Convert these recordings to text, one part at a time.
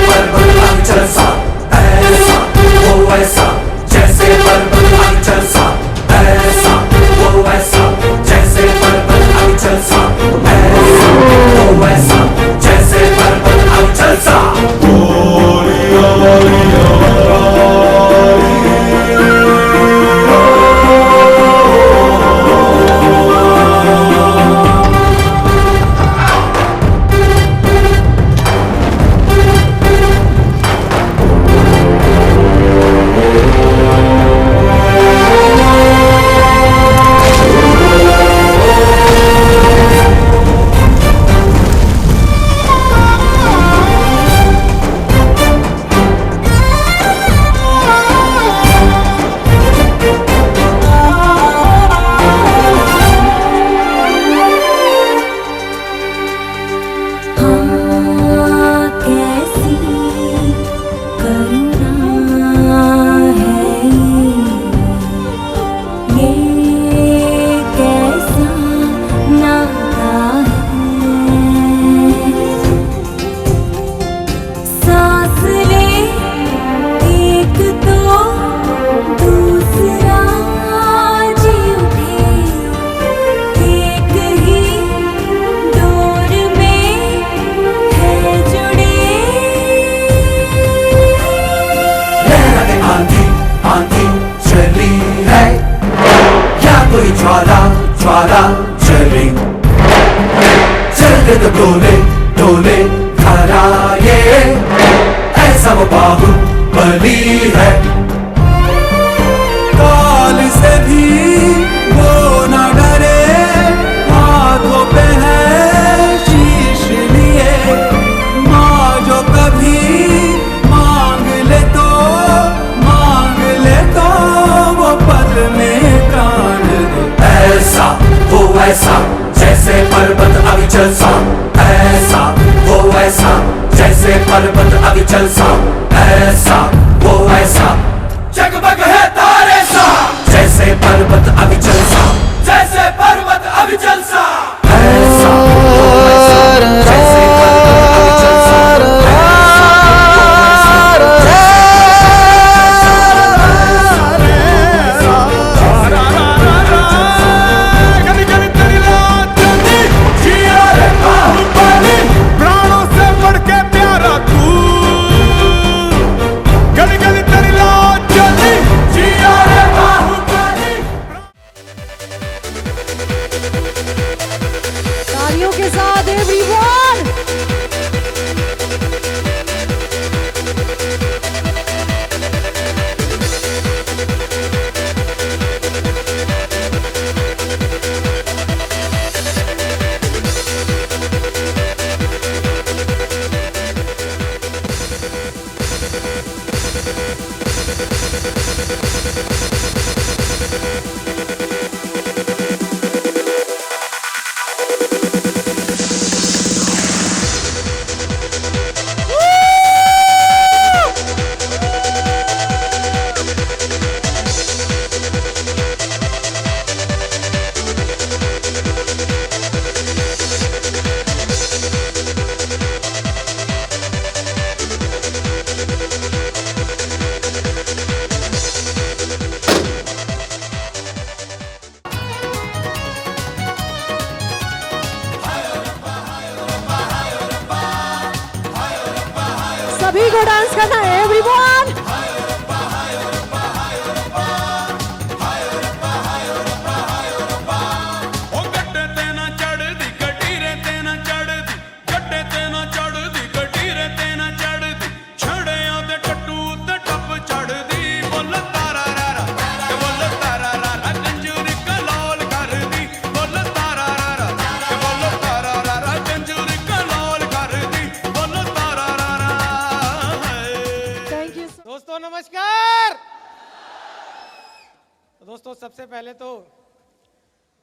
पर्वत अविचल सा, ऐसा वो ऐसा जैसे पर्वत अविचल सा, ऐसा वो ऐसा जैसे पर्वत अविचल सा, ऐसा वो ऐसा जैसे पर्वत अविचल सा। ज्वाला ज्वाला जले, जलते तो डोले डोले धरा ये, ऐसा वो बाहुबली है। काल से भी वो न डरे, हाथों पे है शीश लिए, माँ जो कभी मांग ले तो वो पल में कान दे। ऐसा वो ऐसा जैसे पर्वत अविचल सा, ऐसा वो ऐसा जैसे पर्वत अविचल सा, ऐसा वो ऐसा जगमग है तारे सा, जैसे पर्वत अविचल सा, जैसे पर्वत अविचल सा, ऐसा वो ऐसा जैसे पर्वत अविचल सा, के साथ एवरीवन सभी को डांस करना है एवरीवन। दोस्तों सबसे पहले तो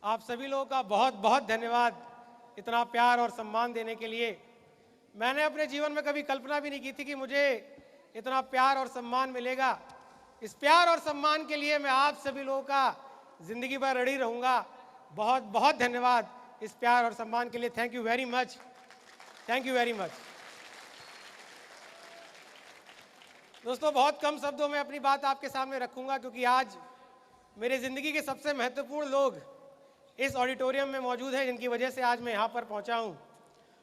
आप सभी लोगों का बहुत बहुत धन्यवाद इतना प्यार और सम्मान देने के लिए। मैंने अपने जीवन में कभी कल्पना भी नहीं की थी कि मुझे इतना प्यार और सम्मान मिलेगा। इस प्यार और सम्मान के लिए मैं आप सभी लोगों का जिंदगी भर ऋणी रहूंगा। बहुत बहुत धन्यवाद इस प्यार और सम्मान के लिए। Thank you very much, thank you very much. दोस्तों, बहुत कम शब्दों में अपनी बात आपके सामने रखूंगा, क्योंकि आज मेरी ज़िंदगी के सबसे महत्वपूर्ण लोग इस ऑडिटोरियम में मौजूद हैं, जिनकी वजह से आज मैं यहाँ पर पहुँचा हूँ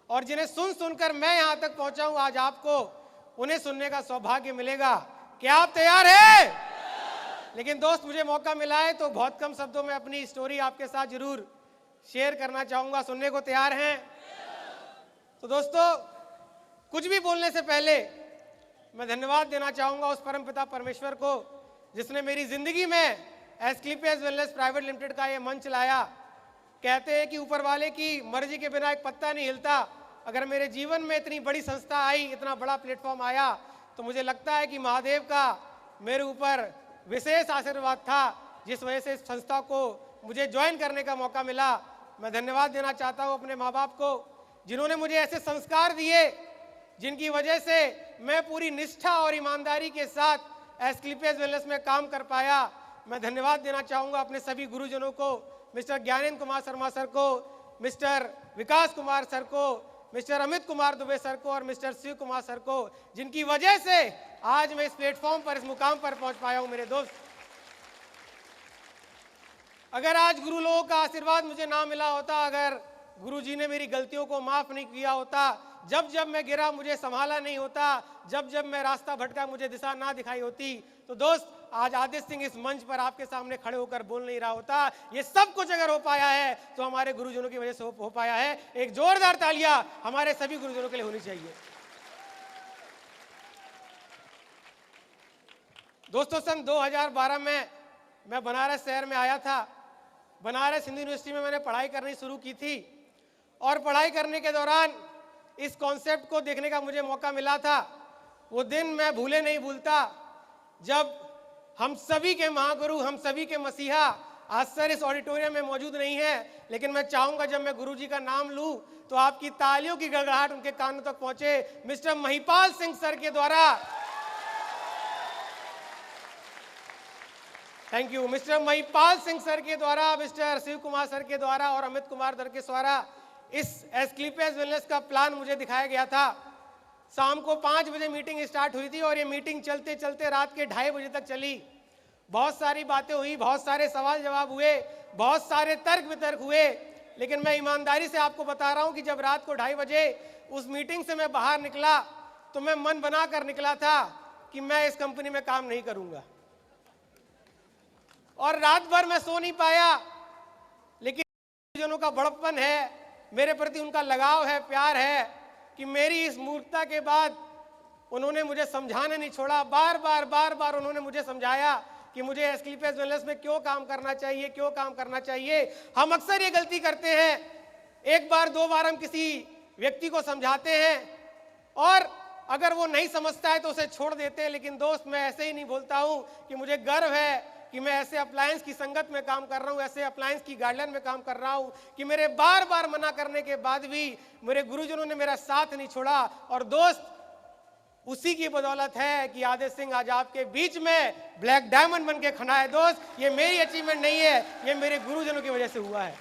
और जिन्हें सुनकर मैं यहाँ तक पहुँचा हूँ। आज आपको उन्हें सुनने का सौभाग्य मिलेगा। क्या आप तैयार हैं? लेकिन दोस्त, मुझे मौका मिला है तो बहुत कम शब्दों में अपनी स्टोरी आपके साथ जरूर शेयर करना चाहूँगा। सुनने को तैयार हैं? तो दोस्तों, कुछ भी बोलने से पहले मैं धन्यवाद देना चाहूँगा उस परमपिता परमेश्वर को, जिसने मेरी ज़िंदगी में एस्क्लेपियस वेलनेस प्राइवेट लिमिटेड का ये मंच लाया। कहते हैं कि ऊपर वाले की मर्जी के बिना एक पत्ता नहीं हिलता। अगर मेरे जीवन में इतनी बड़ी संस्था आई, इतना बड़ा प्लेटफॉर्म आया, तो मुझे लगता है कि महादेव का मेरे ऊपर विशेष आशीर्वाद था, जिस वजह से इस संस्था को मुझे ज्वाइन करने का मौका मिला। मैं धन्यवाद देना चाहता हूँ अपने माँ बाप को, जिन्होंने मुझे ऐसे संस्कार दिए जिनकी वजह से मैं पूरी निष्ठा और ईमानदारी के साथ एस्क्लेपियस वेलनेस में काम कर पाया। मैं धन्यवाद देना चाहूँगा अपने सभी गुरुजनों को, मिस्टर ज्ञानेंद्र कुमार शर्मा सर को, मिस्टर विकास कुमार सर को, मिस्टर अमित कुमार दुबे सर को और मिस्टर शिव कुमार सर को, जिनकी वजह से आज मैं इस प्लेटफॉर्म पर, इस मुकाम पर पहुंच पाया हूं। मेरे दोस्त, अगर आज गुरु लोगों का आशीर्वाद मुझे ना मिला होता, अगर गुरु जी ने मेरी गलतियों को माफ नहीं किया होता, जब जब मैं गिरा मुझे संभाला नहीं होता, जब जब मैं रास्ता भटका मुझे दिशा ना दिखाई होती, तो दोस्त आज आदित्य सिंह इस मंच पर आपके सामने खड़े होकर बोल नहीं रहा होता। ये सब कुछ अगर हो पाया है तो हमारे गुरुजनों की वजह से हो पाया है। एक जोरदार तालियां हमारे सभी गुरुजनों के लिए होनी चाहिए। दोस्तों, सन 2012 में मैं बनारस शहर में आया था। बनारस हिंदू यूनिवर्सिटी में मैंने पढ़ाई करनी शुरू की थी और पढ़ाई करने के दौरान इस कॉन्सेप्ट को देखने का मुझे मौका मिला था। वो दिन मैं भूले नहीं भूलता, जब हम सभी के महागुरु, हम सभी के मसीहा, आज सर इस ऑडिटोरियम में मौजूद नहीं है, लेकिन मैं चाहूंगा जब मैं गुरुजी का नाम लूं तो आपकी तालियों की गड़गड़ाहट उनके कानों तक पहुंचे। मिस्टर महिपाल सिंह सर के द्वारा, thank you, mister Mahipal Singh sir के द्वारा, मिस्टर शिव कुमार सर के द्वारा और अमित कुमार सर के द्वारा इस एस्क्लेपियस वेलनेस का प्लान मुझे दिखाया गया था। शाम को 5 बजे मीटिंग स्टार्ट हुई थी और ये मीटिंग चलते चलते रात के 2:30 बजे तक चली। बहुत सारी बातें हुई, बहुत सारे सवाल जवाब हुए, बहुत सारे तर्क वितर्क हुए, लेकिन मैं ईमानदारी से आपको बता रहा हूं कि जब रात को 2:30 बजे उस मीटिंग से मैं बाहर निकला तो मैं मन बना कर निकला था कि मैं इस कंपनी में काम नहीं करूंगा। और रात भर मैं सो नहीं पाया, लेकिन जनों का बड़प्पन है, मेरे प्रति उनका लगाव है, प्यार है, कि मेरी इस मूर्खता के बाद उन्होंने मुझे समझाने नहीं छोड़ा। बार बार उन्होंने मुझे समझाया कि मुझे एस्क्लेपियस वेलनेस में क्यों काम करना चाहिए, क्यों काम करना चाहिए। हम अक्सर ये गलती करते हैं, एक बार 2 बार हम किसी व्यक्ति को समझाते हैं और अगर वो नहीं समझता है तो उसे छोड़ देते हैं। लेकिन दोस्त, मैं ऐसे ही नहीं बोलता हूं कि मुझे गर्व है कि मैं ऐसे अप्लायंस की संगत में काम कर रहा हूं, ऐसे अप्लायंस की गाइडलाइन में काम कर रहा हूं कि मेरे बार बार मना करने के बाद भी मेरे गुरुजनों ने मेरा साथ नहीं छोड़ा। और दोस्त, उसी की बदौलत है कि आदित्य सिंह आज आपके बीच में ब्लैक डायमंड बन के खड़ा है। दोस्त, ये मेरी अचीवमेंट नहीं है, ये मेरे गुरुजनों की वजह से हुआ है।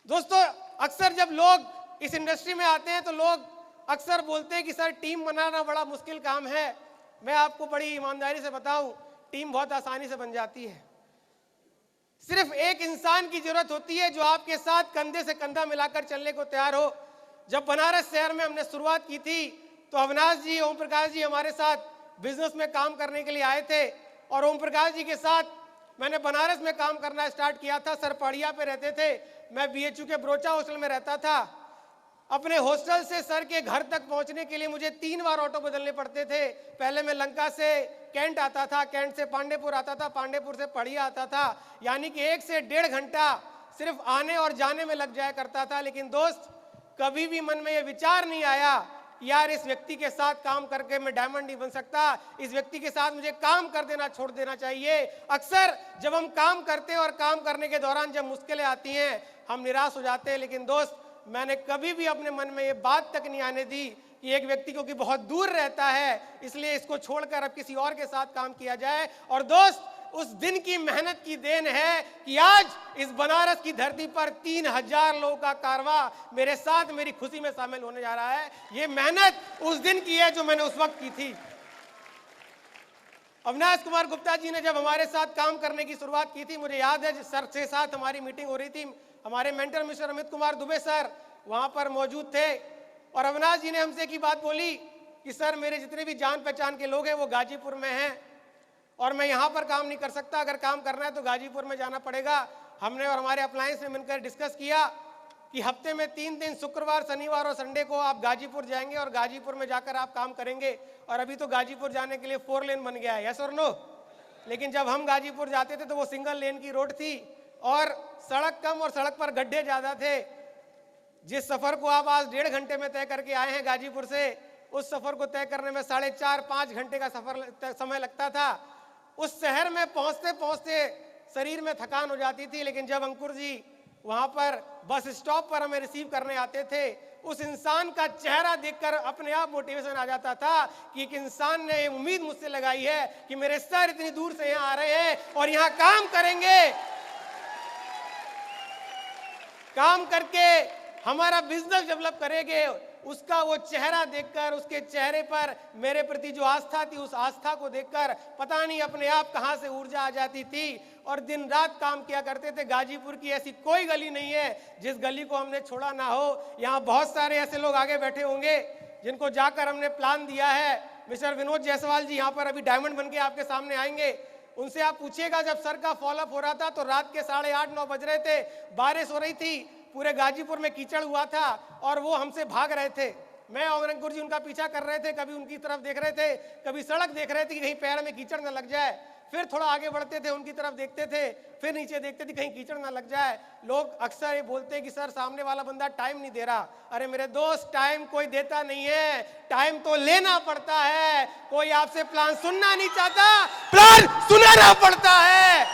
दोस्तों, अक्सर जब लोग इस इंडस्ट्री में आते हैं तो लोग अक्सर बोलते हैं कि सर टीम बनाना बड़ा मुश्किल काम है। मैं आपको बड़ी ईमानदारी से बताऊं, टीम बहुत आसानी से बन जाती है। सिर्फ एक इंसान की जरूरत होती है जो आपके साथ कंधे से कंधा मिलाकर चलने को तैयार हो। जब बनारस शहर में हमने शुरुआत की थी तो अविनाश जी, ओम प्रकाश जी हमारे साथ बिजनेस में काम करने के लिए आए थे और ओम प्रकाश जी के साथ मैंने बनारस में काम करना स्टार्ट किया था। सर पहाड़िया पे रहते थे, मैं BHU के ब्रोचा हॉस्टल में रहता था। अपने हॉस्टल से सर के घर तक पहुंचने के लिए मुझे 3 बार ऑटो बदलने पड़ते थे। पहले मैं लंका से कैंट आता था, कैंट से पांडेपुर आता था, पांडेपुर से पहाड़िया आता था, यानी कि 1 से 1.5 घंटा सिर्फ आने और जाने में लग जाया करता था। लेकिन दोस्त, कभी भी मन में यह विचार नहीं आया यार इस व्यक्ति के साथ काम करके मैं डायमंड नहीं बन सकता, इस व्यक्ति के साथ मुझे काम कर देना छोड़ देना चाहिए। अक्सर जब हम काम करते हैं और काम करने के दौरान जब मुश्किलें आती हैं हम निराश हो जाते हैं। लेकिन दोस्त, मैंने कभी भी अपने मन में ये बात तक नहीं आने दी कि एक व्यक्ति क्योंकि बहुत दूर रहता है इसलिए इसको छोड़कर अब किसी और के साथ काम किया जाए। और दोस्त, उस दिन की मेहनत की देन है कि आज इस बनारस की धरती पर 3000 लोगों का कारवां मेरे साथ मेरी खुशी में शामिल होने जा रहा है। ये मेहनत उस दिन की है जो मैंने उस वक्त की थी। अविनाश कुमार गुप्ता जी ने जब हमारे साथ काम करने की शुरुआत की थी, मुझे याद है सर के साथ हमारी मीटिंग हो रही थी, हमारे mentor mister Amit Kumar Dubey sir वहां पर मौजूद थे और अविनाश जी ने हमसे की बात बोली कि सर मेरे जितने भी जान पहचान के लोग हैं वो गाजीपुर में हैं और मैं यहाँ पर काम नहीं कर सकता, अगर काम करना है तो गाजीपुर में जाना पड़ेगा। हमने और हमारे अप्लायंस ने मिलकर डिस्कस किया कि हफ्ते में 3 दिन शुक्रवार, शनिवार और संडे को आप गाजीपुर जाएंगे और गाजीपुर में जाकर आप काम करेंगे। और अभी तो गाजीपुर जाने के लिए 4 लेन बन गया है, यस और नो। लेकिन जब हम गाजीपुर जाते थे तो वो सिंगल लेन की रोड थी और सड़क कम और सड़क पर गड्ढे ज्यादा थे। जिस सफर को आप आज 1.5 घंटे में तय करके आए हैं गाजीपुर से, उस सफर को तय करने में 4.5-5 घंटे का समय लगता था। उस शहर में पहुंचते पहुंचते शरीर में थकान हो जाती थी, लेकिन जब अंकुर जी वहां पर बस स्टॉप पर हमें रिसीव करने आते थे, उस इंसान का चेहरा देखकर अपने आप मोटिवेशन आ जाता था कि एक इंसान ने ये उम्मीद मुझसे लगाई है कि मेरे सर इतनी दूर से यहाँ आ रहे हैं और यहाँ काम करेंगे, काम करके हमारा बिजनेस डेवलप करेंगे। उसका वो चेहरा देखकर, उसके चेहरे पर मेरे प्रति जो आस्था थी, उस आस्था को देखकर पता नहीं अपने आप कहां से ऊर्जा आ जाती थी और दिन रात काम किया करते थे। गाजीपुर की ऐसी कोई गली नहीं है जिस गली को हमने छोड़ा ना हो। यहाँ बहुत सारे ऐसे लोग आगे बैठे होंगे जिनको जाकर हमने प्लान दिया है। मिस्टर विनोद जायसवाल जी यहाँ पर अभी डायमंड बन के आपके सामने आएंगे, उनसे आप पूछिएगा जब सर का फॉलोअप हो रहा था तो रात के 8:30-9 बज रहे थे, बारिश हो रही थी, पूरे गाजीपुर में कीचड़ हुआ था और वो हमसे भाग रहे थे। मैं और अंकुर जी उनका पीछा कर रहे थे, कभी उनकी तरफ देख रहे थे, कभी सड़क देख रहे थे कि कहीं पैर में कीचड़ न लग जाए, फिर थोड़ा आगे बढ़ते थे, उनकी तरफ देखते थे, फिर नीचे देखते थे कहीं कीचड़ ना लग जाए। लोग अक्सर ये बोलते हैं कि सर सामने वाला बंदा टाइम नहीं दे रहा। अरे मेरे दोस्त, टाइम कोई देता नहीं है, टाइम तो लेना पड़ता है। कोई आपसे प्लान सुनना नहीं चाहता, प्लान सुनाना पड़ता है।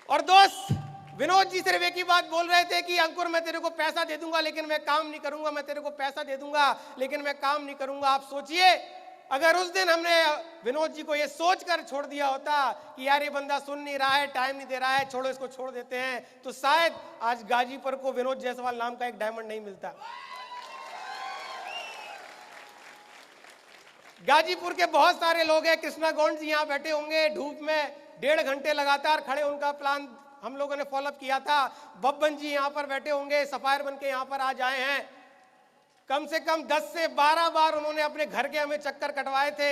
और दोस्त विनोद जी सिर्फ एक ही बात बोल रहे थे कि अंकुर मैं तेरे को पैसा दे दूंगा लेकिन मैं काम नहीं करूंगा, मैं तेरे को पैसा दे दूंगा लेकिन मैं काम नहीं करूंगा। आप सोचिए अगर उस दिन हमने विनोद जी को ये सोचकर छोड़ दिया होता कि यार ये बंदा सुन नहीं रहा है, टाइम नहीं दे रहा है, छोड़ो इसको छोड़ देते हैं, तो शायद आज गाजीपुर को विनोद जायसवाल नाम का एक डायमंड नहीं मिलता। गाजीपुर के बहुत सारे लोग हैं, कृष्णा गौंड जी यहाँ बैठे होंगे, धूप में 1.5 घंटे लगातार खड़े, उनका प्लान हम लोगों ने फॉलोअप किया था। बब्बन जी यहाँ पर बैठे होंगे, सफायर बन के यहाँ पर आज आए हैं। कम से कम 10 से 12 बार उन्होंने अपने घर के हमें चक्कर कटवाए थे।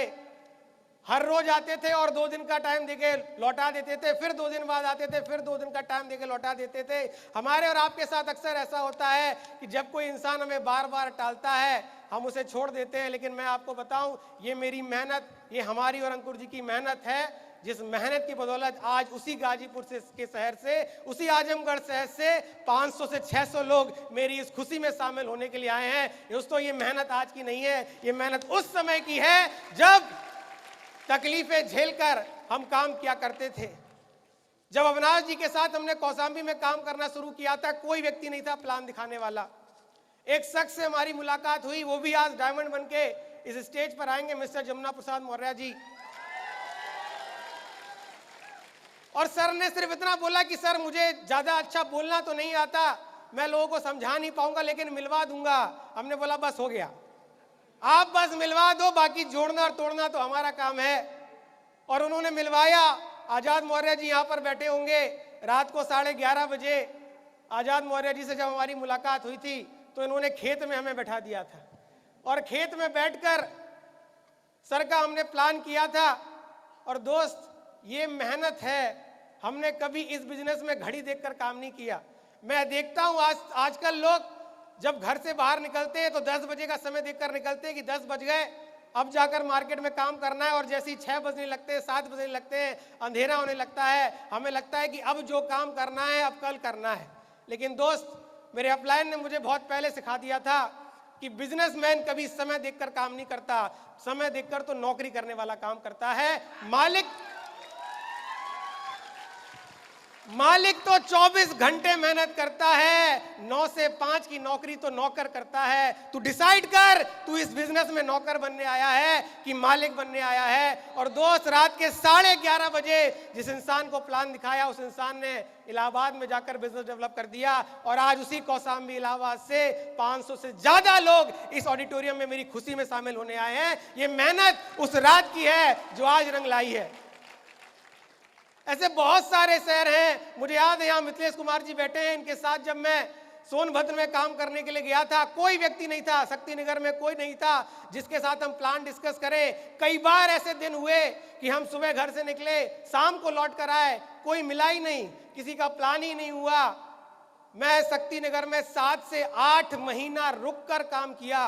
हर रोज आते थे और 2 दिन का टाइम देके लौटा देते थे, फिर 2 दिन बाद आते थे, फिर 2 दिन का टाइम देके लौटा देते थे। हमारे और आपके साथ अक्सर ऐसा होता है कि जब कोई इंसान हमें बार बार टालता है हम उसे छोड़ देते हैं। लेकिन मैं आपको बताऊं, ये मेरी मेहनत, ये हमारी और अंकुर जी की मेहनत है, जिस मेहनत की बदौलत आज उसी गाजीपुर से के शहर से, उसी आजमगढ़ शहर से 500 से 600 लोग मेरी इस खुशी में शामिल होने के लिए आए हैं। दोस्तों ये मेहनत आज की नहीं है, ये मेहनत उस समय की है जब तकलीफें झेलकर हम काम किया करते थे। जब अविनाश जी के साथ हमने कौशाम्बी में काम करना शुरू किया था, कोई व्यक्ति नहीं था प्लान दिखाने वाला। एक शख्स से हमारी मुलाकात हुई, वो भी आज डायमंड बन के इस स्टेज पर आएंगे, मिस्टर जमुना प्रसाद मौर्य जी। और सर ने सिर्फ इतना बोला कि सर मुझे ज्यादा अच्छा बोलना तो नहीं आता, मैं लोगों को समझा नहीं पाऊंगा लेकिन मिलवा दूंगा। हमने बोला बस हो गया, आप बस मिलवा दो, बाकी जोड़ना और तोड़ना तो हमारा काम है। और उन्होंने मिलवाया। आजाद मौर्य जी यहाँ पर बैठे होंगे। रात को 11:30 बजे आजाद मौर्य जी से जब हमारी मुलाकात हुई थी तो इन्होंने खेत में हमें बैठा दिया था और खेत में बैठकर सर का हमने प्लान किया था। और दोस्त ये मेहनत है, हमने कभी इस बिजनेस में घड़ी देखकर काम नहीं किया। मैं देखता हूं आजकल लोग जब घर से बाहर निकलते हैं तो 10 बजे का समय देखकर निकलते हैं कि 10 बज गए, अब जाकर मार्केट में काम करना है। और जैसे ही 6 बजने लगते हैं, 7 बजने लगते हैं, अंधेरा होने लगता है, हमें लगता है कि अब जो काम करना है अब कल करना है। लेकिन दोस्त मेरे अपलायन ने मुझे बहुत पहले सिखा दिया था कि बिजनेसमैन कभी समय देखकर काम नहीं करता, समय देखकर तो नौकरी करने वाला काम करता है। मालिक तो 24 घंटे मेहनत करता है, 9 से 5 की नौकरी तो नौकर करता है। तू डिसाइड कर, तू इस बिजनेस में नौकर बनने आया है कि मालिक बनने आया है। और दोस्त, रात के 11:30 बजे जिस इंसान को प्लान दिखाया, उस इंसान ने इलाहाबाद में जाकर बिजनेस डेवलप कर दिया। और आज उसी कौसाम्बी इलाहाबाद से 500 से ज्यादा लोग इस ऑडिटोरियम में मेरी खुशी में शामिल होने आए हैं। ये मेहनत उस रात की है जो आज रंग लाई है। ऐसे बहुत सारे शहर हैं। मुझे याद है यहाँ मिथिलेश कुमार जी बैठे हैं, इनके साथ जब मैं सोनभद्र में काम करने के लिए गया था, कोई व्यक्ति नहीं था, शक्तिनगर में कोई नहीं था जिसके साथ हम प्लान डिस्कस करें। कई बार ऐसे दिन हुए कि हम सुबह घर से निकले, शाम को लौट कर आए, कोई मिला ही नहीं, किसी का प्लान ही नहीं हुआ। मैं शक्तिनगर में 7 से 8 महीना रुक कर काम किया।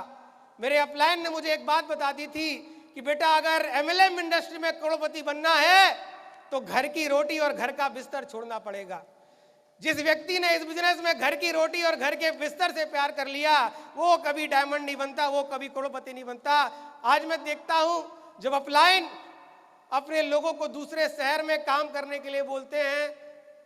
मेरे अपलाइन ने मुझे एक बात बता दी थी कि बेटा, अगर एमएलएम इंडस्ट्री में करोड़पति बनना है तो घर की रोटी और घर का बिस्तर छोड़ना पड़ेगा। जिस व्यक्ति ने इस बिजनेस में घर की रोटी और घर के बिस्तर से प्यार कर लिया, वो कभी डायमंड नहीं बनता, वो कभी करोड़पति नहीं बनता। आज मैं देखता हूं, जब अपलाइन अपने लोगों को दूसरे शहर में काम करने के लिए बोलते हैं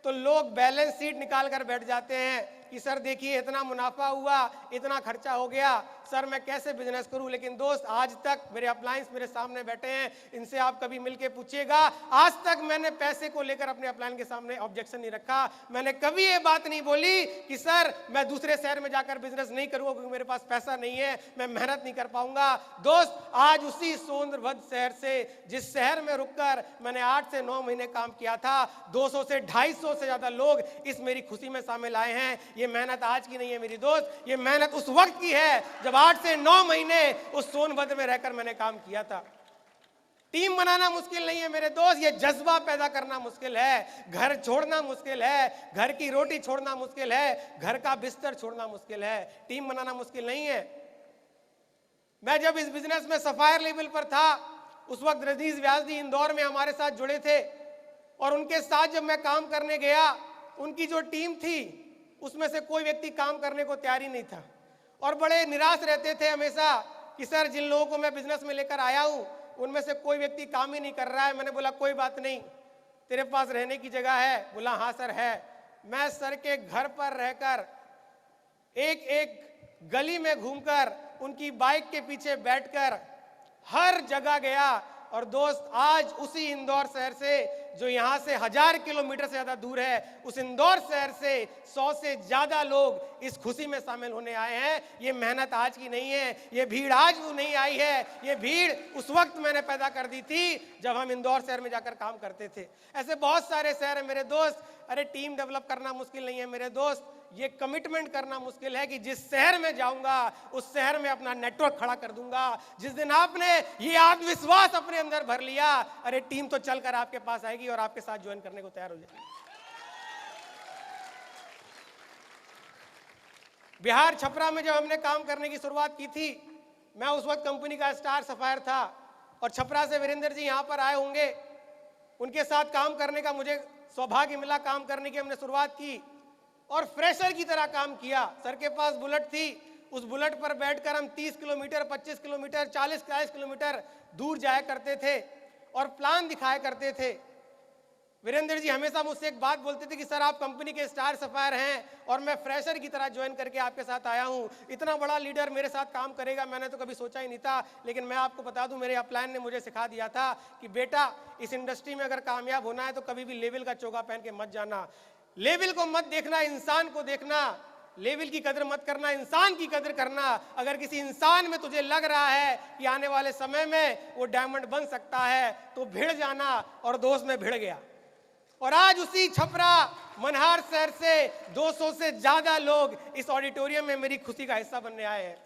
तो लोग बैलेंस शीट निकाल कर बैठ जाते हैं कि सर देखिए, इतना मुनाफा हुआ, इतना खर्चा हो गया, सर मैं कैसे बिजनेस करूं। लेकिन दोस्त, आज तक मेरे अपलायंस मेरे सामने बैठे हैं, इनसे आप कभी मिलके पूछिएगा, आज तक मैंने पैसे को लेकर अपने अपलायन के सामने ऑब्जेक्शन नहीं रखा। मैंने कभी ये बात नहीं बोली कि सर मैं दूसरे शहर में जाकर बिजनेस नहीं करूंगा क्योंकि मेरे पास पैसा नहीं है, मैं मेहनत नहीं कर पाऊंगा। दोस्त, आज उसी सोनभद्र शहर से, जिस शहर में रुककर मैंने 8 से 9 महीने काम किया था, 200 से 250 से ज्यादा लोग इस मेरी खुशी में शामिल आए हैं। ये मेहनत आज की नहीं है मेरी दोस्त, ये मेहनत उस वक्त की है जब 8 से 9 महीने उस सोनभद्र में रहकर मैंने काम किया था। टीम बनाना मुश्किल नहीं है मेरे दोस्त, ये जज्बा पैदा करना मुश्किल है। घर छोड़ना मुश्किल है, घर की रोटी छोड़ना मुश्किल है, घर का बिस्तर छोड़ना मुश्किल है, टीम बनाना मुश्किल नहीं है। मैं जब इस बिजनेस में सफायर लेवल पर था, उस वक्त रजीज व्यास जी इंदौर में हमारे साथ जुड़े थे और उनके साथ जब मैं काम करने गया, उनकी जो टीम थी उसमें से कोई व्यक्ति काम करने को तैयार ही नहीं था और बड़े निराश रहते थे हमेशा कि सर जिन लोगों को मैं बिजनेस में लेकर आया हूं उनमें से कोई व्यक्ति काम ही नहीं कर रहा है। मैंने बोला कोई बात नहीं, तेरे पास रहने की जगह है? बोला हाँ सर है। मैं सर के घर पर रहकर एक एक गली में घूमकर उनकी बाइक के पीछे बैठकर हर जगह गया। और दोस्त, आज उसी इंदौर शहर से जो यहाँ से 1000 किलोमीटर से ज्यादा दूर है, उस इंदौर शहर से 100 से ज्यादा लोग इस खुशी में शामिल होने आए हैं। ये मेहनत आज की नहीं है, ये भीड़ आज वो नहीं आई है, ये भीड़ उस वक्त मैंने पैदा कर दी थी जब हम इंदौर शहर में जाकर काम करते थे। ऐसे बहुत सारे शहर है मेरे दोस्त। अरे टीम डेवलप करना मुश्किल नहीं है मेरे दोस्त, ये कमिटमेंट करना मुश्किल है कि जिस शहर में जाऊंगा उस शहर में अपना नेटवर्क खड़ा कर दूंगा। जिस दिन आपने ये आत्मविश्वास अपने अंदर भर लिया, अरे टीम तो चलकर आपके पास आएगी और आपके साथ ज्वाइन करने को तैयार हो जाएगी। बिहार छपरा में जब हमने काम करने की शुरुआत की थी, मैं उस वक्त कंपनी का स्टार सफायर था और छपरा से वीरेंद्र जी यहां पर आए होंगे, उनके साथ काम करने का मुझे सौभाग्य मिला। काम करने की हमने शुरुआत की और फ्रेशर की तरह काम किया। सर के पास बुलेट थी, उस बुलेट पर बैठकर हम 30 किलोमीटर, 25 किलोमीटर, 40-40 किलोमीटर दूर जाया करते थे और प्लान दिखाया करते थे। वीरेंद्र जी हमेशा मुझसे एक बात बोलते थे कि सर आप कंपनी के स्टार सफायर हैं और मैं फ्रेशर की तरह ज्वाइन करके आपके साथ आया हूं, इतना बड़ा लीडर मेरे साथ काम करेगा मैंने तो कभी सोचा ही नहीं था। लेकिन मैं आपको बता दूं, मेरे अपलाइन ने मुझे सिखा दिया था कि बेटा इस इंडस्ट्री में अगर कामयाब होना है तो कभी भी लेवल का चोगा पहन के मत जाना, लेवल को मत देखना, इंसान को देखना। लेवल की कदर मत करना, इंसान की कदर करना। अगर किसी इंसान में तुझे लग रहा है कि आने वाले समय में वो डायमंड बन सकता है तो भिड़ जाना। और दोस्त में भिड़ गया और आज उसी छपरा मनहार शहर से 200 से ज्यादा लोग इस ऑडिटोरियम में मेरी खुशी का हिस्सा बनने आए हैं।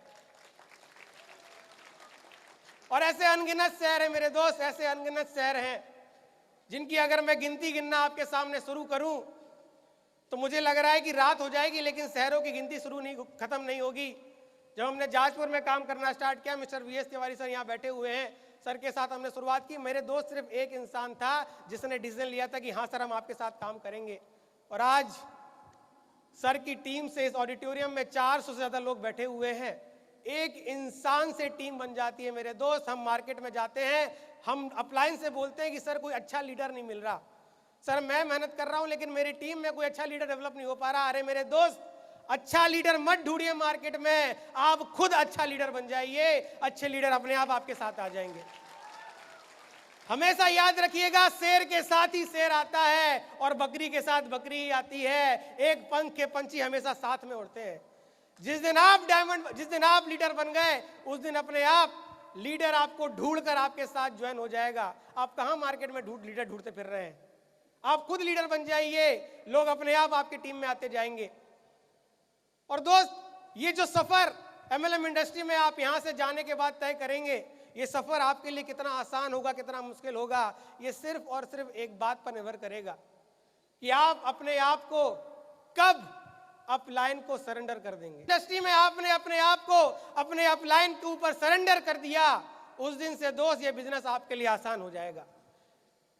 और ऐसे अनगिनत शहर हैं मेरे दोस्त, ऐसे अनगिनत शहर हैं जिनकी अगर मैं गिनती गिनना आपके सामने शुरू करूं तो मुझे लग रहा है कि रात हो जाएगी, लेकिन शहरों की गिनती खत्म नहीं होगी। जब हमने जाजपुर में काम करना स्टार्ट किया, मिस्टर वीएस तिवारी सर यहाँ बैठे हुए हैं, सर के साथ हमने शुरुआत की। मेरे दोस्त सिर्फ एक इंसान था जिसने डिसीजन लिया था कि हाँ सर हम आपके साथ काम करेंगे। और आज सर की टीम से इस ऑडिटोरियम में 400 से ज्यादा लोग बैठे हुए हैं। एक इंसान से टीम बन जाती है मेरे दोस्त। हम मार्केट में जाते हैं, हम अपलाइन से बोलते हैं कि सर कोई अच्छा लीडर नहीं मिल रहा, सर मैं मेहनत कर रहा हूं लेकिन मेरी टीम में कोई अच्छा लीडर डेवलप नहीं हो पा रहा। अरे मेरे दोस्त, अच्छा लीडर मत ढूंढिए मार्केट में, आप खुद अच्छा लीडर बन जाइए, अच्छे लीडर अपने आप आपके साथ आ जाएंगे। हमेशा याद रखिएगा, शेर के साथ ही शेर आता है और बकरी के साथ बकरी ही आती है। एक पंख के पंछी हमेशा साथ में उड़ते हैं। जिस दिन आप लीडर बन गए, उस दिन अपने आप लीडर आपको ढूंढकर आपके साथ ज्वाइन हो जाएगा। आप कहां मार्केट में लीडर ढूंढते फिर रहे हैं? आप खुद लीडर बन जाइए, लोग अपने आप आपकी टीम में आते जाएंगे। और दोस्त, ये जो सफर एमएलएम इंडस्ट्री में आप यहां से जाने के बाद तय करेंगे, ये सफर आपके लिए कितना आसान होगा, कितना मुश्किल होगा, ये सिर्फ और सिर्फ एक बात पर निर्भर करेगा कि आप अपने आप को कब अपलाइन को सरेंडर कर देंगे। इंडस्ट्री में आपने अपने आप को अपने अपलाइन के ऊपर सरेंडर कर दिया, उस दिन से दोस्त ये बिजनेस आपके लिए आसान हो जाएगा।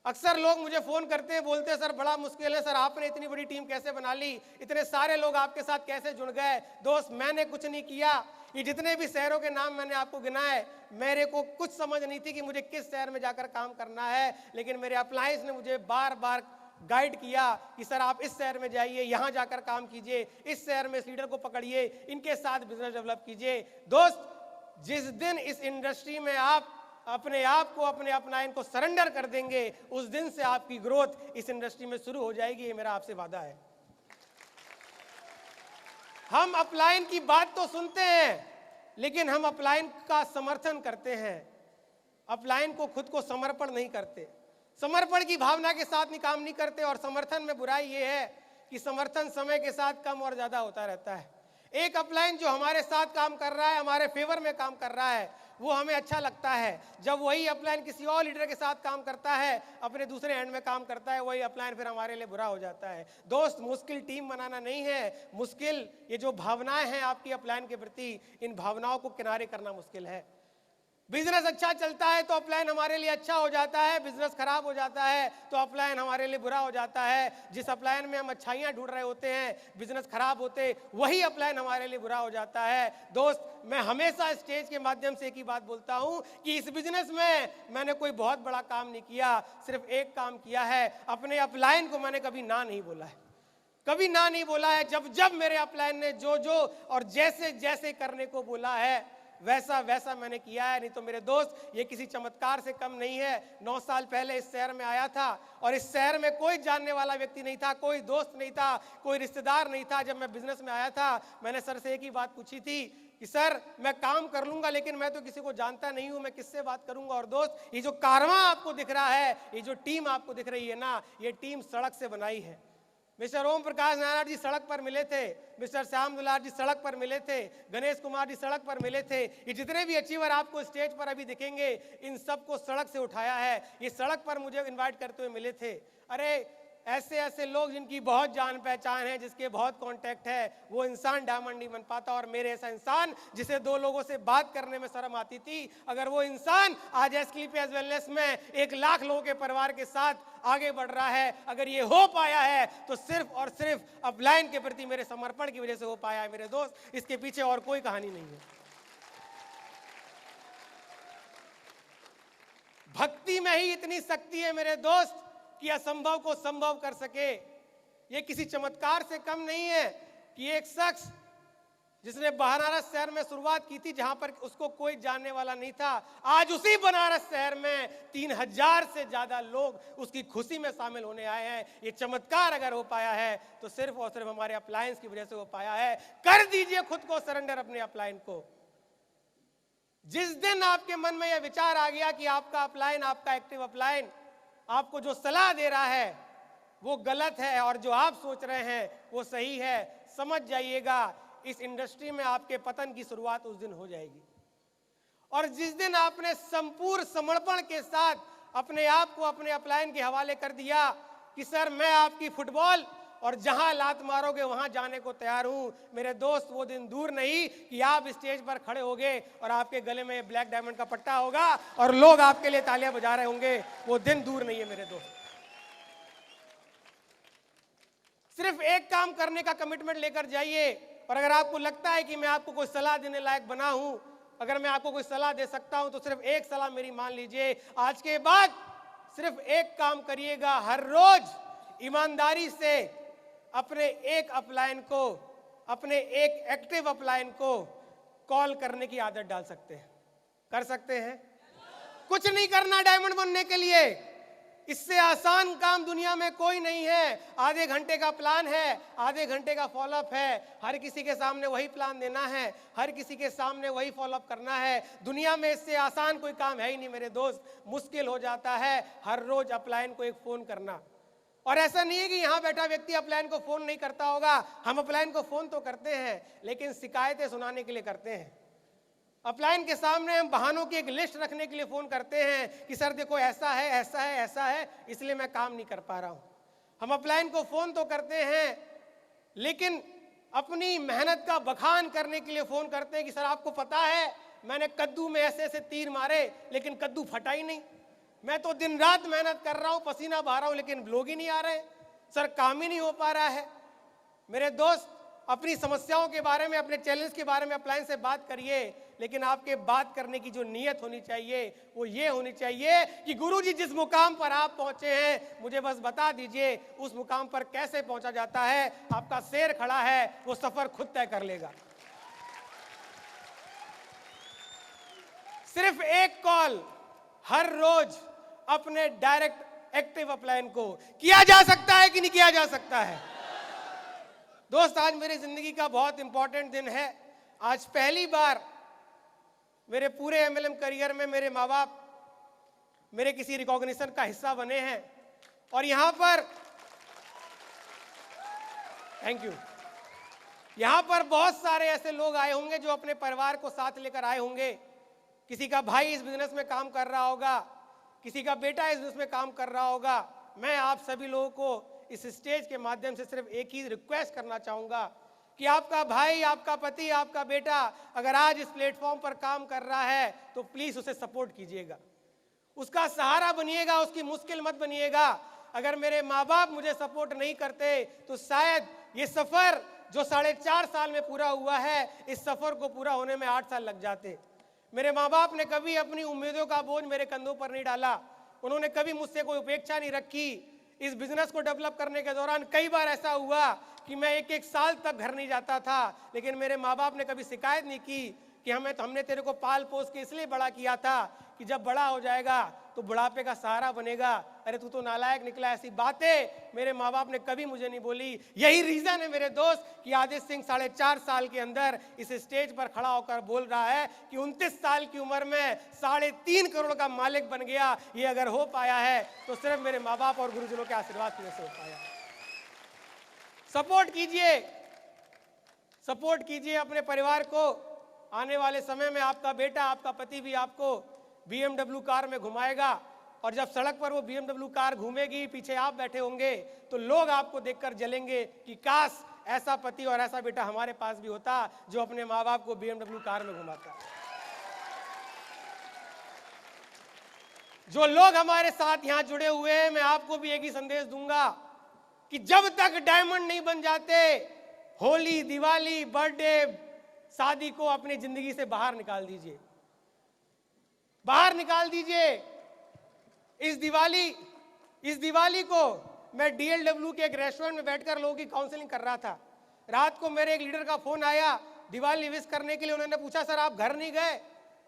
अक्सर लोग मुझे फोन करते हैं, बोलते हैं सर बड़ा मुश्किल है, सर आपने इतनी बड़ी टीम कैसे बना ली, इतने सारे लोग आपके साथ कैसे जुड़ गए। दोस्त, मैंने कुछ नहीं किया। ये जितने भी शहरों के नाम मैंने आपको गिनाए, मेरे को कुछ समझ नहीं थी कि मुझे किस शहर में जाकर काम करना है, लेकिन मेरे अप्लायंस ने मुझे बार बार गाइड किया कि सर आप इस शहर में जाइए, यहाँ जाकर काम कीजिए, इस शहर में इस लीडर को पकड़िए, इनके साथ बिजनेस डेवलप कीजिए। दोस्त, जिस दिन इस इंडस्ट्री में आप अपने आप को, अपने अपलाइन को सरेंडर कर देंगे, उस दिन से आपकी ग्रोथ इस इंडस्ट्री में शुरू हो जाएगी। ये मेरा आपसे वादा है। हम अपलाइन की बात तो सुनते हैं, लेकिन हम अपलाइन का समर्थन करते हैं, अपलाइन को खुद को समर्पण नहीं करते, समर्पण की भावना के साथ काम नहीं करते। और समर्थन में बुराई ये है कि समर्थन समय के साथ कम और ज्यादा होता रहता है। एक अपलाइन जो हमारे साथ काम कर रहा है, हमारे फेवर में काम कर रहा है, वो हमें अच्छा लगता है। जब वही अपलाइन किसी और लीडर के साथ काम करता है, अपने दूसरे एंड में काम करता है, वही अपलाइन फिर हमारे लिए बुरा हो जाता है। दोस्त, मुश्किल टीम बनाना नहीं है, मुश्किल ये जो भावनाएं हैं आपकी अपलाइन के प्रति, इन भावनाओं को किनारे करना मुश्किल है। बिजनेस अच्छा चलता है तो अपलाइन हमारे लिए अच्छा हो जाता है, बिजनेस खराब हो जाता है तो अपलाइन हमारे लिए बुरा हो जाता है। जिस अपलाइन में हम अच्छाइयां ढूंढ रहे होते हैं, बिजनेस खराब होते, वही अपलाइन हमारे लिए बुरा हो जाता है। दोस्त, मैं हमेशा स्टेज के माध्यम से एक ही बात बोलता हूं कि इस बिजनेस में मैंने कोई बहुत बड़ा काम नहीं किया, सिर्फ एक काम किया है, अपने अपलाइन को मैंने कभी ना नहीं बोला है, कभी ना नहीं बोला है। जब जब मेरे अपलाइन ने जो जो और जैसे जैसे करने को बोला है, वैसा वैसा मैंने किया है। नहीं तो मेरे दोस्त, ये किसी चमत्कार से कम नहीं है। 9 साल पहले इस शहर में आया था और इस शहर में कोई जानने वाला व्यक्ति नहीं था, कोई दोस्त नहीं था, कोई रिश्तेदार नहीं था। जब मैं बिजनेस में आया था, मैंने सर से एक ही बात पूछी थी कि सर मैं काम कर लूंगा, लेकिन मैं तो किसी को जानता नहीं हूं, मैं किससे बात करूंगा। और दोस्त, ये जो कारवां आपको दिख रहा है, ये जो टीम आपको दिख रही है ना, ये टीम सड़क से बनाई है। मिस्टर ओम प्रकाश नारायण जी सड़क पर मिले थे, मिस्टर श्याम दुलार जी सड़क पर मिले थे, गणेश कुमार जी सड़क पर मिले थे। ये जितने भी अचीवर आपको स्टेज पर अभी दिखेंगे, इन सबको सड़क से उठाया है। ये सड़क पर मुझे इनवाइट करते हुए मिले थे। अरे ऐसे ऐसे लोग जिनकी बहुत जान पहचान है, जिसके बहुत कांटेक्ट है, वो इंसान डायमंड नहीं बन पाता। और मेरे ऐसा इंसान जिसे 2 लोगों से बात करने में शर्म आती थी, अगर वो इंसान आज एस्क्लेपियस वेलनेस में 1 लाख लोगों के परिवार के साथ आगे बढ़ रहा है, अगर ये हो पाया है तो सिर्फ और सिर्फ अपलाइन के प्रति मेरे समर्पण की वजह से हो पाया है। मेरे दोस्त, इसके पीछे और कोई कहानी नहीं है। भक्ति में ही इतनी शक्ति है मेरे दोस्त कि असंभव को संभव कर सके। ये किसी चमत्कार से कम नहीं है कि एक शख्स जिसने बनारस शहर में शुरुआत की थी, जहां पर उसको कोई जानने वाला नहीं था, आज उसी बनारस शहर में 3000 से ज्यादा लोग उसकी खुशी में शामिल होने आए हैं। ये चमत्कार अगर हो पाया है तो सिर्फ और सिर्फ हमारे अपलायंस की वजह से हो पाया है। कर दीजिए खुद को सरेंडर अपने अपलायन को। जिस दिन आपके मन में यह विचार आ गया कि आपका अपलायन, आपका एक्टिव अपलायन आपको जो सलाह दे रहा है वो गलत है और जो आप सोच रहे हैं वो सही है, समझ जाइएगा इस इंडस्ट्री में आपके पतन की शुरुआत उस दिन हो जाएगी। और जिस दिन आपने संपूर्ण समर्पण के साथ अपने आप को अपने अपलायन के हवाले कर दिया कि सर मैं आपकी फुटबॉल और जहां लात मारोगे वहां जाने को तैयार हूं, मेरे दोस्त वो दिन दूर नहीं कि आप स्टेज पर खड़े होगे और आपके गले में ब्लैक डायमंड का पट्टा होगा और लोग आपके लिए तालियां बजा रहे होंगे। वो दिन दूर नहीं है मेरे दोस्त। सिर्फ एक काम करने का कमिटमेंट लेकर जाइए। और अगर आपको लगता है कि मैं आपको कोई सलाह देने लायक बना हूं, अगर मैं आपको कोई सलाह दे सकता हूं, तो सिर्फ एक सलाह मेरी मान लीजिए। आज के बाद सिर्फ एक काम करिएगा, हर रोज ईमानदारी से अपने एक अपलाइन को, अपने एक एक्टिव अपलाइन को कॉल करने की आदत डाल सकते हैं। कर सकते हैं? कुछ नहीं करना डायमंड बनने के लिए, इससे आसान काम दुनिया में कोई नहीं है। आधे घंटे का प्लान है, आधे घंटे का फॉलोअप है, हर किसी के सामने वही प्लान देना है, हर किसी के सामने वही फॉलोअप करना है। दुनिया में इससे आसान कोई काम है ही नहीं मेरे दोस्त। मुश्किल हो जाता है हर रोज अपलाइन को एक फोन करना। और ऐसा नहीं है कि यहाँ बैठा व्यक्ति अपलाइन को फोन नहीं करता होगा, हम अपलाइन को फोन तो करते हैं, लेकिन शिकायतें सुनाने के लिए करते हैं। अपलाइन के सामने हम बहानों की एक लिस्ट रखने के लिए फोन करते हैं कि सर देखो ऐसा है, ऐसा है, ऐसा है, इसलिए मैं काम नहीं कर पा रहा हूं। हम अपलाइन को फोन तो करते हैं, लेकिन अपनी मेहनत का बखान करने के लिए फोन करते हैं कि सर आपको पता है मैंने कद्दू में ऐसे ऐसे तीर मारे, लेकिन कद्दू फटा ही नहीं। मैं तो दिन रात मेहनत कर रहा हूं, पसीना बहा रहा हूं, लेकिन लोग ही नहीं आ रहे, सर काम ही नहीं हो पा रहा है। मेरे दोस्त, अपनी समस्याओं के बारे में, अपने चैलेंज के बारे में अपलाइन से बात करिए, लेकिन आपके बात करने की जो नीयत होनी चाहिए वो ये होनी चाहिए कि गुरुजी जिस मुकाम पर आप पहुंचे हैं मुझे बस बता दीजिए उस मुकाम पर कैसे पहुंचा जाता है। आपका शेर खड़ा है, वो सफर खुद तय कर लेगा। सिर्फ एक कॉल हर रोज अपने डायरेक्ट एक्टिव अपलाइन को किया जा सकता है कि नहीं किया जा सकता है? दोस्त, आज मेरी जिंदगी का बहुत इंपॉर्टेंट दिन है। आज पहली बार मेरे पूरे एमएलएम करियर में मेरे माँ बाप मेरे किसी रिकॉग्निशन का हिस्सा बने हैं। और यहां पर थैंक यू, यहां पर बहुत सारे ऐसे लोग आए होंगे जो अपने परिवार को साथ लेकर आए होंगे। किसी का भाई इस बिजनेस में काम कर रहा होगा, किसी का बेटा इस बिजनेस में काम कर रहा होगा। मैं आप सभी लोगों को इस स्टेज के माध्यम से सिर्फ एक ही रिक्वेस्ट करना चाहूंगा कि आपका भाई, आपका पति, आपका बेटा अगर आज इस प्लेटफॉर्म पर काम कर रहा है तो प्लीज उसे सपोर्ट कीजिएगा, उसका सहारा बनिएगा, उसकी मुश्किल मत बनिएगा। अगर मेरे माँ बाप मुझे सपोर्ट नहीं करते तो शायद ये सफर जो 4.5 साल में पूरा हुआ है, इस सफर को पूरा होने में 8 साल लग जाते। मेरे माँ बाप ने कभी अपनी उम्मीदों का बोझ मेरे कंधों पर नहीं डाला, उन्होंने कभी मुझसे कोई उपेक्षा नहीं रखी। इस बिजनेस को डेवलप करने के दौरान कई बार ऐसा हुआ कि मैं एक साल तक घर नहीं जाता था, लेकिन मेरे माँ बाप ने कभी शिकायत नहीं की कि हमने तेरे को पाल पोस के इसलिए बड़ा किया था कि जब बड़ा हो जाएगा तो बुढ़ापे का सहारा बनेगा। अरे तू तो नालायक निकला, ऐसी बातें मेरे माँ बाप ने कभी मुझे नहीं बोली। यही रीजन है मेरे दोस्त कि आदित्य सिंह 4.5 साल के अंदर इस स्टेज पर खड़ा होकर बोल रहा है कि 29 साल की उम्र में 3.5 करोड़ का मालिक बन गया। ये अगर हो पाया है तो सिर्फ मेरे माँ बाप और गुरुजनों के आशीर्वाद की वजह से हो पाया। सपोर्ट कीजिए, सपोर्ट कीजिए अपने परिवार को। आने वाले समय में आपका बेटा, आपका पति भी आपको BMW कार में घुमाएगा, और जब सड़क पर वो BMW कार घूमेगी, पीछे आप बैठे होंगे, तो लोग आपको देखकर जलेंगे कि काश ऐसा पति और ऐसा बेटा हमारे पास भी होता जो अपने माँ बाप को BMW कार में घुमाता। जो लोग हमारे साथ यहाँ जुड़े हुए हैं, मैं आपको भी एक ही संदेश दूंगा कि जब तक डायमंड नहीं बन जाते, होली, दिवाली, बर्थडे, शादी को अपनी जिंदगी से बाहर निकाल दीजिए, बाहर निकाल दीजिए। इस दिवाली को मैं DLW के एक रेस्टोरेंट में बैठकर लोगों की काउंसलिंग कर रहा था। रात को मेरे एक लीडर का फोन आया दिवाली विश करने के लिए। उन्होंने पूछा, सर आप घर नहीं गए,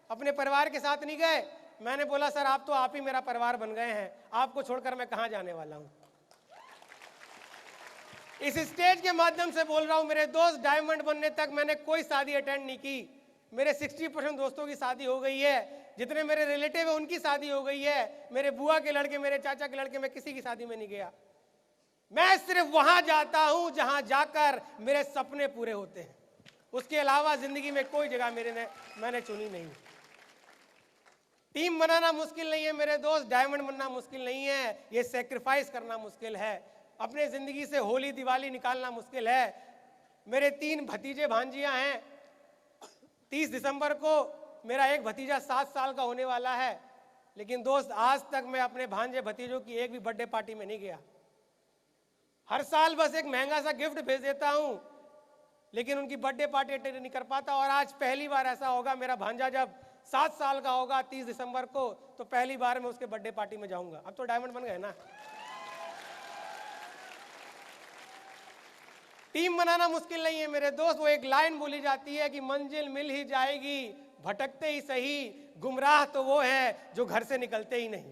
अपने परिवार के साथ नहीं गए? मैंने बोला, सर आप ही मेरा परिवार बन गए हैं, आपको छोड़कर मैं कहां जाने वाला हूं। इस स्टेज के माध्यम से बोल रहा हूं मेरे दोस्त, डायमंड बनने तक मैंने कोई शादी अटेंड नहीं की। मेरे 60% दोस्तों की शादी हो गई है, जितने मेरे रिलेटिव है उनकी शादी हो गई है, मेरे बुआ के लड़के, मेरे चाचा के लड़के, मैं किसी की शादी में नहीं गया। मैं सिर्फ वहां जाता हूं जहां जाकर मेरे सपने पूरे होते हैं, उसके अलावा जिंदगी में कोई जगह मैंने चुनी नहीं। टीम बनाना मुश्किल नहीं है मेरे दोस्त, डायमंड बनना मुश्किल नहीं है, ये सेक्रीफाइस करना मुश्किल है, अपने जिंदगी से होली दिवाली निकालना मुश्किल है। मेरे 3 भतीजे भांजियां हैं। 30 दिसंबर को मेरा एक भतीजा 7 साल का होने वाला है, लेकिन दोस्त आज तक मैं अपने भांजे भतीजों की एक भी बर्थडे पार्टी में नहीं गया। हर साल बस एक महंगा सा गिफ्ट भेज देता हूं, लेकिन उनकी बर्थडे पार्टी अटेंड नहीं कर पाता। और आज पहली बार ऐसा होगा, मेरा भांजा जब 7 साल का होगा 30 दिसंबर को, तो पहली बार मैं उसके बर्थडे पार्टी में जाऊंगा। अब तो डायमंड बन गए ना। टीम बनाना मुश्किल नहीं है मेरे दोस्त। वो एक लाइन बोली जाती है कि मंजिल मिल ही जाएगी, भटकते ही सही, गुमराह तो वो है जो घर से निकलते ही नहीं।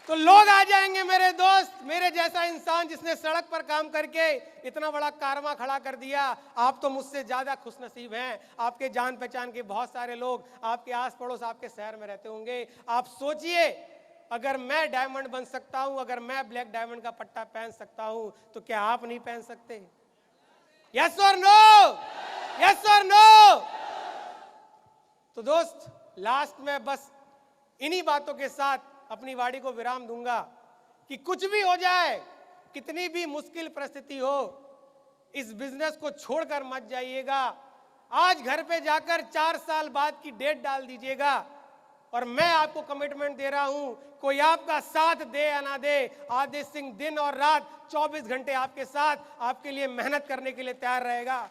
तो लोग आ जाएंगे मेरे दोस्त, मेरे जैसा इंसान जिसने सड़क पर काम करके इतना बड़ा कारवां खड़ा कर दिया। आप तो मुझसे ज्यादा खुशनसीब हैं। आपके जान पहचान के बहुत सारे लोग आपके आस पड़ोस आपके शहर में रहते होंगे। आप सोचिए, अगर मैं डायमंड बन सकता हूं, अगर मैं ब्लैक डायमंड का पट्टा पहन सकता हूं, तो क्या आप नहीं पहन सकते? यस और नो? यस और नो? तो दोस्त, लास्ट में बस इन्हीं बातों के साथ अपनी वाणी को विराम दूंगा कि कुछ भी हो जाए, कितनी भी मुश्किल परिस्थिति हो, इस बिजनेस को छोड़कर मत जाइएगा। आज घर पे जाकर 4 साल बाद की डेट डाल दीजिएगा, और मैं आपको कमिटमेंट दे रहा हूं, कोई आपका साथ दे या ना दे, आदित्य सिंह दिन और रात 24 घंटे आपके साथ, आपके लिए मेहनत करने के लिए तैयार रहेगा,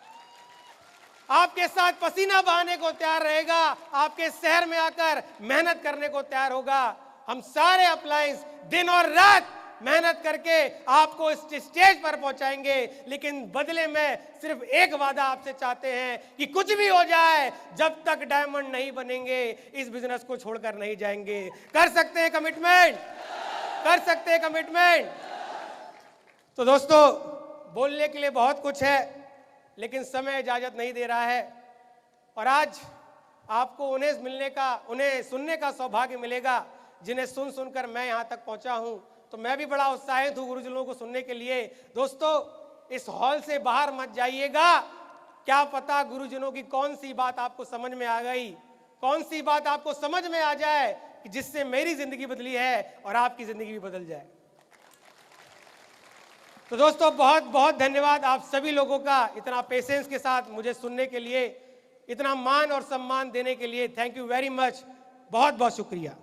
आपके साथ पसीना बहाने को तैयार रहेगा, आपके शहर में आकर मेहनत करने को तैयार होगा। हम सारे अप्लायंस दिन और रात मेहनत करके आपको इस स्टेज पर पहुंचाएंगे, लेकिन बदले में सिर्फ एक वादा आपसे चाहते हैं कि कुछ भी हो जाए, जब तक डायमंड नहीं बनेंगे, इस बिजनेस को छोड़कर नहीं जाएंगे। कर सकते हैं कमिटमेंट? कर सकते हैं कमिटमेंट? तो दोस्तों, बोलने के लिए बहुत कुछ है, लेकिन समय इजाजत नहीं दे रहा है, और आज आपको उन्हें सुनने का सौभाग्य मिलेगा, जिन्हें सुन सुनकर मैं यहां तक पहुंचा हूं। तो मैं भी बड़ा उत्साहित हूं गुरुजनों को सुनने के लिए। दोस्तों, इस हॉल से बाहर मत जाइएगा, क्या पता गुरुजनों की कौन सी बात आपको समझ में आ गई, कौन सी बात आपको समझ में आ जाए कि जिससे मेरी जिंदगी बदली है और आपकी जिंदगी भी बदल जाए। तो दोस्तों, बहुत बहुत धन्यवाद आप सभी लोगों का, इतना पेशेंस के साथ मुझे सुनने के लिए, इतना मान और सम्मान देने के लिए। थैंक यू वेरी मच, बहुत बहुत शुक्रिया।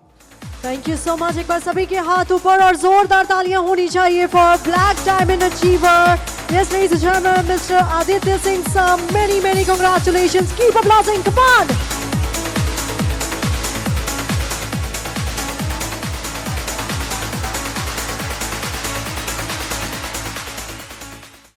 Thank you so much. एक बार सभी के हाथ ऊपर और जोरदार तालियां होनी चाहिए for black diamond achiever. Yes, ladies and gentlemen, Mr. Aditya Singh, some many congratulations. Keep applauding, come on.